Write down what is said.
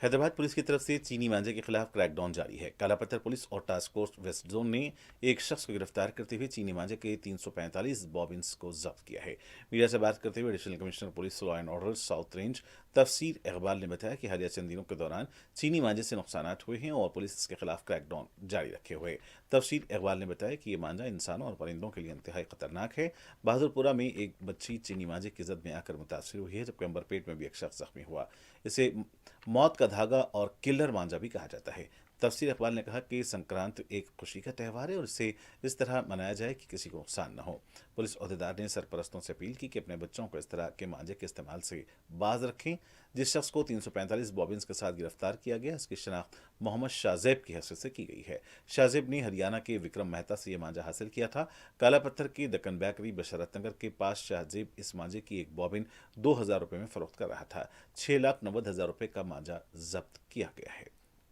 Hyderabad police की तरफ से चीनी मांझे के खिलाफ क्रैकडाउन जारी है। कालापत्थर पुलिस और टास्क फोर्स वेस्ट जोन ने एक शख्स को गिरफ्तार करते हुए चीनी मांझे के 345 बॉबिन्स को जब्त किया है। मीडिया से बात करते हुए additional commissioner police law and order south range तफसीर इकबाल ने बताया कि हालिया चंद दिनों के दौरान चीनी मांझे से नुकसान हुए हैं और पुलिस इसके खिलाफ क्रैकडाउन जारी रखे हुए है। तफसीर इकबाल ने बताया कि ये मांझा इंसानों और परिंदों के लिए इंतहाई खतरनाक है। बहादुरपुरा में एक बच्ची चीनी मांझे की जद में आकर मुतासर हुई है, जबकि अंबरपेट में भी एक शख्स जख्मी हुआ। इसे मौत का धागा और किलर मांझा भी कहा जाता है। तफसीर इकबाल ने कहा कि संक्रांत एक खुशी का त्यौहार है और इसे इस तरह मनाया जाए कि किसी को नुकसान न हो। पुलिस अहदेदार ने सरपरस्तों से अपील की कि अपने बच्चों को इस तरह के मांझे के इस्तेमाल से बाज रखें। जिस शख्स को 345 बॉबिन्स के साथ गिरफ्तार किया गया, इसकी शनाख्त मोहम्मद शाहजेब की हैसियत से की गई है। शाहजेब ने हरियाणा के विक्रम मेहता से यह मांझा हासिल किया था। काला पत्थर की दक्कन बेकरी बशरत नगर के पास शाहजेब इस मांझे की एक बॉबिन 2,000 रुपये में फरोख्त कर रहा था। 6,90,000 रुपये का मांझा जब्त किया गया है।